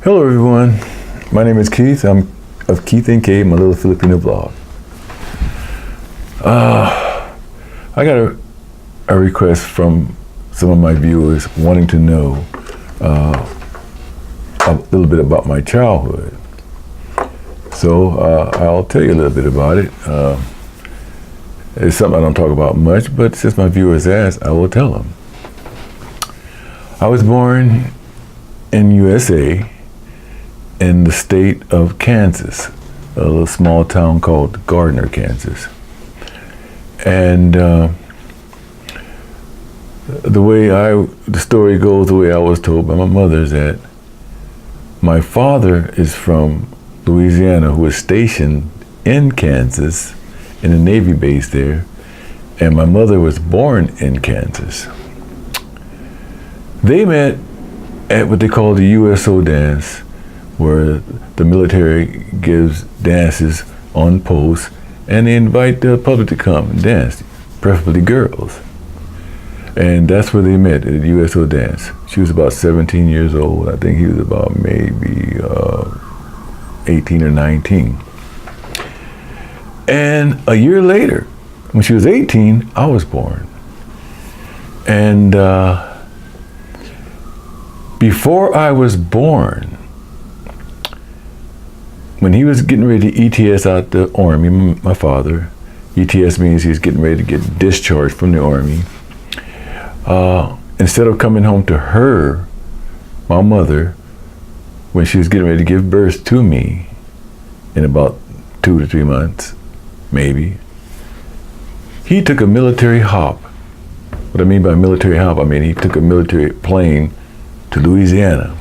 Hello everyone, my name is Keith. I'm of Keith and Kaye, my Little Philipina blog. I got a request from some of my viewers wanting to know a little bit about my childhood. So I'll tell you a little bit about it. It's something I don't talk about much, but since my viewers asked, I will tell them. I was born in USA, in the state of Kansas, a little small town called Gardner, Kansas. And the story goes the way I was told by my mother is that my father is from Louisiana, who was stationed in Kansas in a Navy base there, and my mother was born in Kansas. They met at what they call the USO dance, where the military gives dances on post, and they invite the public to come and dance, preferably girls. And that's where they met, at the USO dance. She was about 17 years old. I think he was about maybe 18 or 19. And a year later, when she was 18, I was born. And before I was born, when he was getting ready to ETS out the Army, my father, ETS means he's getting ready to get discharged from the Army. Instead of coming home to her, my mother, when she was getting ready to give birth to me in about 2 to 3 months, maybe, he took a military hop. What I mean by military hop, I mean he took a military plane to Louisiana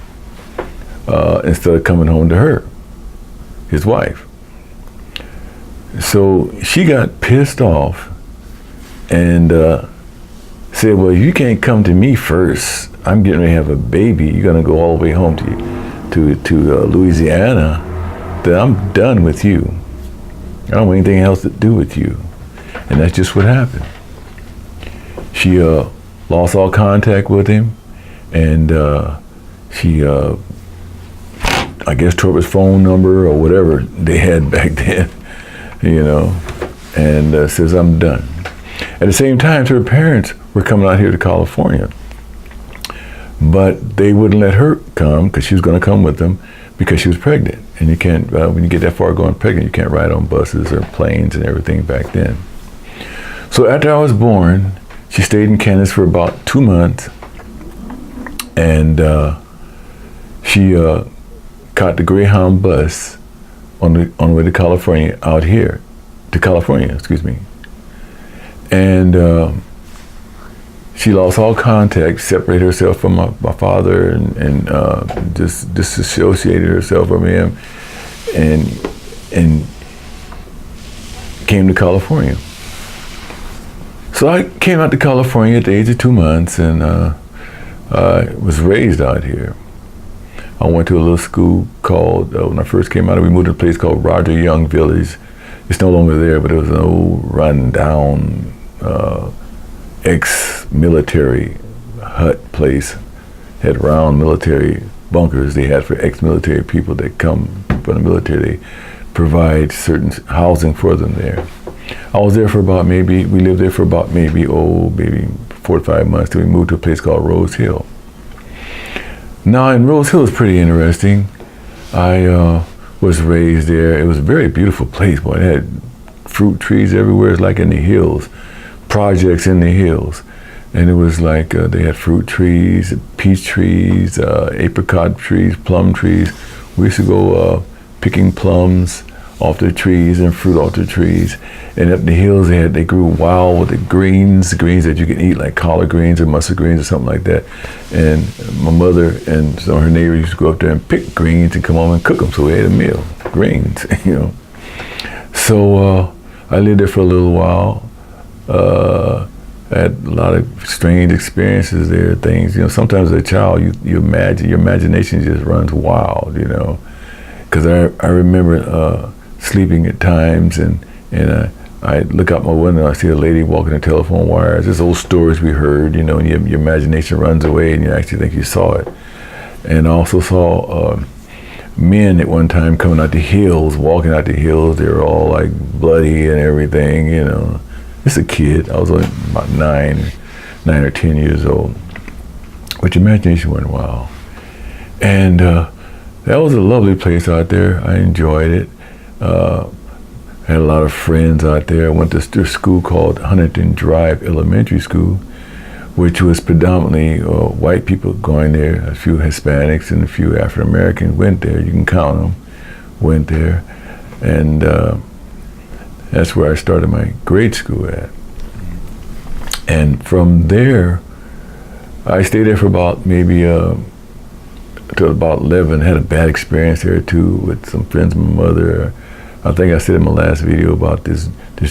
instead of coming home to her, his wife. So she got pissed off and said, well, you can't come to me first. I'm getting ready to have a baby. You're gonna go all the way home to Louisiana. Then I'm done with you. I don't want anything else to do with you. And that's just what happened. She lost all contact with him, and she I guess tore his phone number or whatever they had back then, and says, I'm done. At the same time, her parents were coming out here to California, but they wouldn't let her come because she was going to come with them because she was pregnant. And you can't, when you get that far going pregnant, you can't ride on buses or planes and everything back then. So after I was born, she stayed in Kansas for about 2 months, and she caught the Greyhound bus on the way to California, excuse me. And she lost all contact, separated herself from my father, and just disassociated herself from him, and came to California. So I came out to California at the age of 2 months, and I was raised out here. I went to a little school called, when I first came out, we moved to a place called Roger Young Village. It's no longer there, but it was an old run-down ex-military hut place. Had round military bunkers they had for ex-military people that come from the military. They provide certain housing for them there. I was there for about we lived there for about maybe 4 to 5 months till we moved to a place called Rose Hill. Now, in Rose Hill is pretty interesting. I was raised there. It was a very beautiful place, boy. It had fruit trees everywhere. It's like in the hills, projects in the hills. And it was like they had fruit trees, peach trees, apricot trees, plum trees. We used to go picking plums off the trees and fruit off the trees. And up the hills, they grew wild with the greens that you can eat, like collard greens or mustard greens or something like that. And my mother and some of her neighbors used to go up there and pick greens and come home and cook them. So we ate a meal, greens, So I lived there for a little while. I had a lot of strange experiences there, things, sometimes as a child, you imagine, your imagination just runs wild, Because I remember sleeping at times, and I look out my window, I see a lady walking the telephone wires. There's old stories we heard, and your imagination runs away and you actually think you saw it. And I also saw men at one time coming out the hills, walking out the hills. They were all like bloody and everything, you know. Just a kid. I was only about 9 or 10 years old. But your imagination went wild. And that was a lovely place out there. I enjoyed it. Had a lot of friends out there. I went to a school called Huntington Drive Elementary School, which was predominantly white people going there. A few Hispanics and a few African Americans went there. You can count them, went there. And that's where I started my grade school at. And from there, I stayed there for about maybe till about 11. Had a bad experience there too with some friends of my mother. I think I said in my last video about this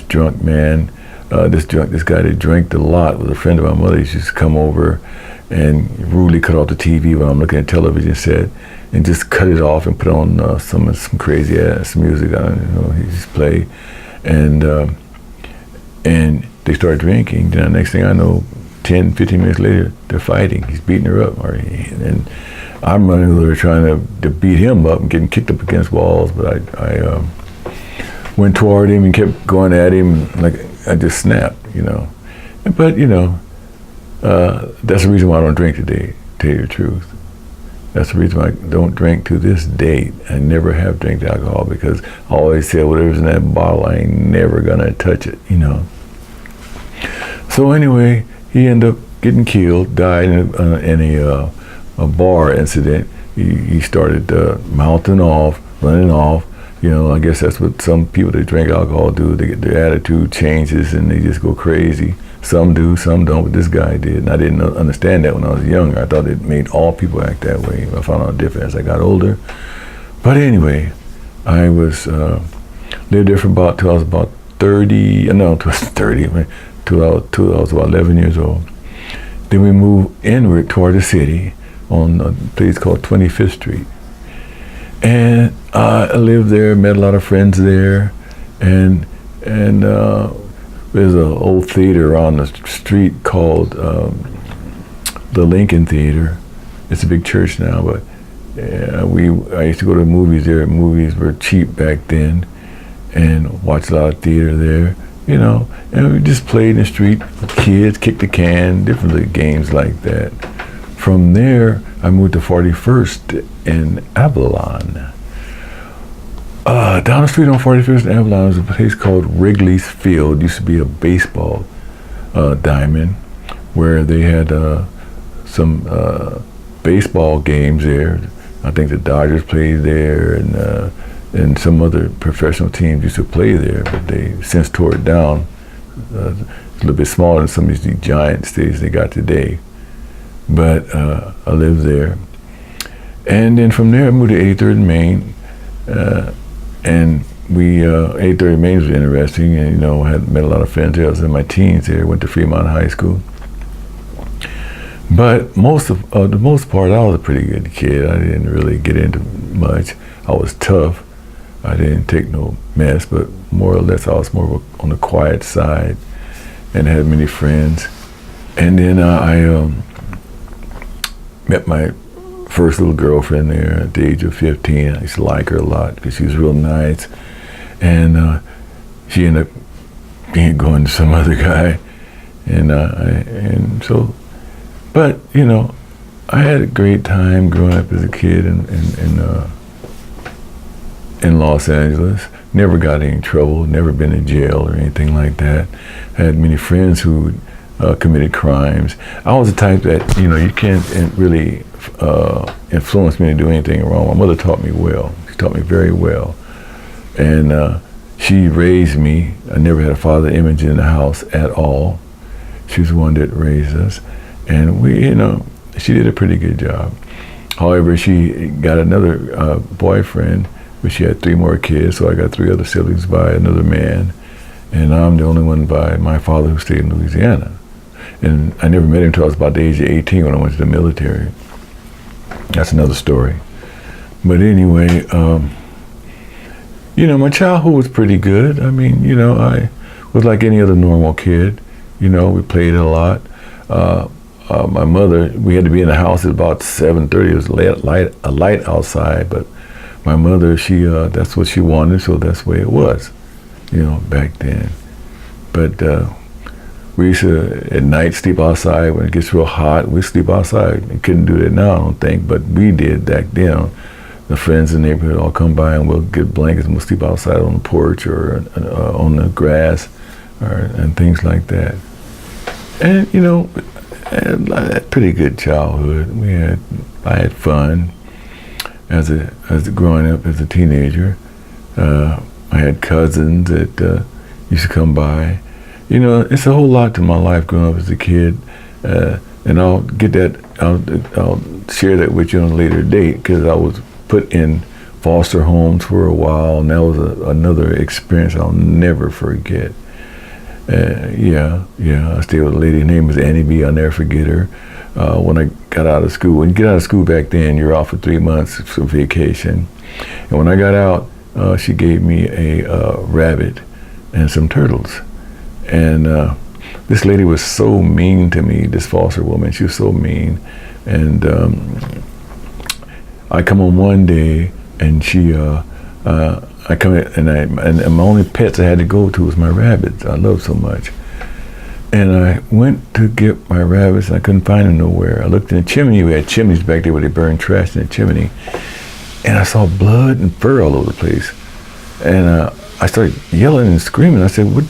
drunk man, this guy that drank a lot was a friend of my mother. He used to come over and rudely cut off the TV when I'm looking at television set, and just cut it off and put on some crazy ass music. I don't know, he just play, and they start drinking. Then the next thing I know, 10, 15 minutes later, they're fighting. He's beating her up, and I'm running over trying to beat him up and getting kicked up against walls, but I went toward him and kept going at him like I just snapped, you know. But, you know, that's the reason why I don't drink today, to tell you the truth. That's the reason why I don't drink to this date. I never have drank alcohol because I always say whatever's in that bottle, I ain't never gonna touch it, you know. So anyway, he ended up getting killed, died in a bar incident. He started mouthing off, running off. You know, I guess that's what some people that drink alcohol do. They get their attitude changes and they just go crazy. Some do, some don't, but this guy did. And I didn't understand that when I was younger. I thought it made all people act that way. I found out different as I got older. But anyway, I was lived there for about till I was about 30. No, it was 30. Till I was about 11 years old. Then we moved inward toward the city on a place called 25th Street. And I lived there, met a lot of friends there, and there's an old theater on the street called the Lincoln Theater. It's a big church now, but I used to go to movies there. Movies were cheap back then, and watched a lot of theater there, you know. And we just played in the street with kids, kicked the can, different little games like that. From there, I moved to 41st in Avalon. Down the street on 41st in Avalon was a place called Wrigley's Field. It used to be a baseball diamond where they had some baseball games there. I think the Dodgers played there, and some other professional teams used to play there, but they since tore it down. It's a little bit smaller than some of these giant stadiums they got today. But I lived there. And then from there I moved to 83rd and Main. And 83rd and Main was interesting, and you know, I had met a lot of friends there. I was in my teens there, went to Fremont High School. But the most part, I was a pretty good kid. I didn't really get into much. I was tough. I didn't take no mess, but more or less I was more on the quiet side and had many friends. And then I met my first little girlfriend there at the age of 15. I used to like her a lot because she was real nice. And she ended up going to some other guy. And so, but you know, I had a great time growing up as a kid in Los Angeles. Never got in trouble, never been in jail or anything like that. I had many friends who committed crimes. I was the type that, you know, you can't really influence me to do anything wrong. My mother taught me well. She taught me very well. And she raised me. I never had a father image in the house at all. She was the one that raised us. And we, you know, she did a pretty good job. However, she got another boyfriend, but she had 3 more kids, so I got 3 other siblings by another man. And I'm the only one by my father who stayed in Louisiana. And I never met him until I was about the age of 18 when I went to the military. That's another story. But anyway, you know, my childhood was pretty good. I mean, you know, I was like any other normal kid. You know, we played a lot. My mother, we had to be in the house at about 7:30. It was light outside, but my mother, she that's what she wanted, so that's the way it was, back then. But we used to, at night, sleep outside. When it gets real hot, we sleep outside. We couldn't do that now, I don't think, but we did back then. The friends in the neighborhood all come by and we'll get blankets and we'll sleep outside on the porch or on the grass and things like that. And, I had a pretty good childhood. I had fun as growing up as a teenager. I had cousins that used to come by. It's a whole lot to my life growing up as a kid, and I'll share that with you on a later date, because I was put in foster homes for a while, and that was another experience I'll never forget. I stayed with a lady. Her name was Annie B. I'll never forget her. When I got out of school, when you get out of school back then, you're off for 3 months for vacation. And when I got out, she gave me a rabbit and some turtles. And this lady was so mean to me, this foster woman. She was so mean. And I come on one day, and she, I come in, and my only pets I had to go to was my rabbits. I love so much. And I went to get my rabbits, and I couldn't find them nowhere. I looked in the chimney. We had chimneys back there where they burned trash in the chimney. And I saw blood and fur all over the place. And I started yelling and screaming. I said, what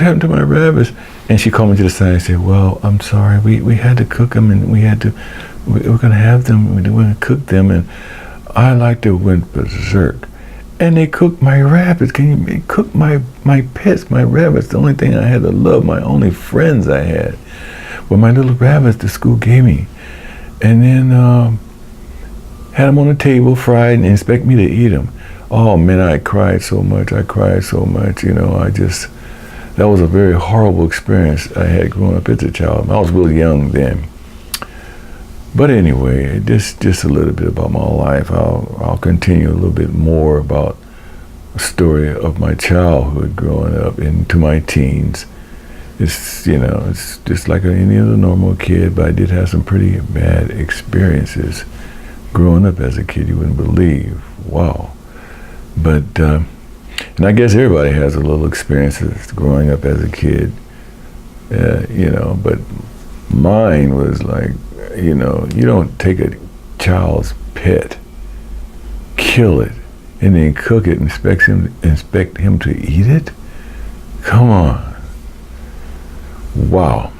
happened to my rabbits? And she called me to the side and said, well, I'm sorry, we had to cook them, and we were going to have them, we were going to cook them, and I like to went berserk. And they cooked my rabbits. They cooked my pets, my rabbits, the only thing I had to love, my only friends I had were my little rabbits the school gave me. And then had them on the table, fried, and expect me to eat them. Oh man, I cried so much. That was a very horrible experience I had growing up as a child. I was really young then. But anyway, just a little bit about my life. I'll continue a little bit more about a story of my childhood growing up into my teens. It's just like any other normal kid, but I did have some pretty bad experiences growing up as a kid. You wouldn't believe. Wow. But and I guess everybody has a little experiences growing up as a kid, but mine was like, you don't take a child's pet, kill it, and then cook it and expect him to eat it? Come on. Wow.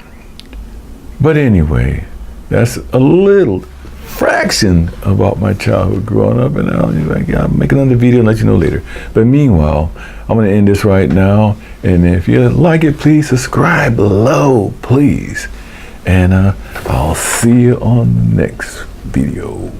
But anyway, that's a little fraction about my childhood growing up, and I'll make another video and let you know later. But meanwhile, I'm going to end this right now, and if you like it, please subscribe below, please. And I'll see you on the next video.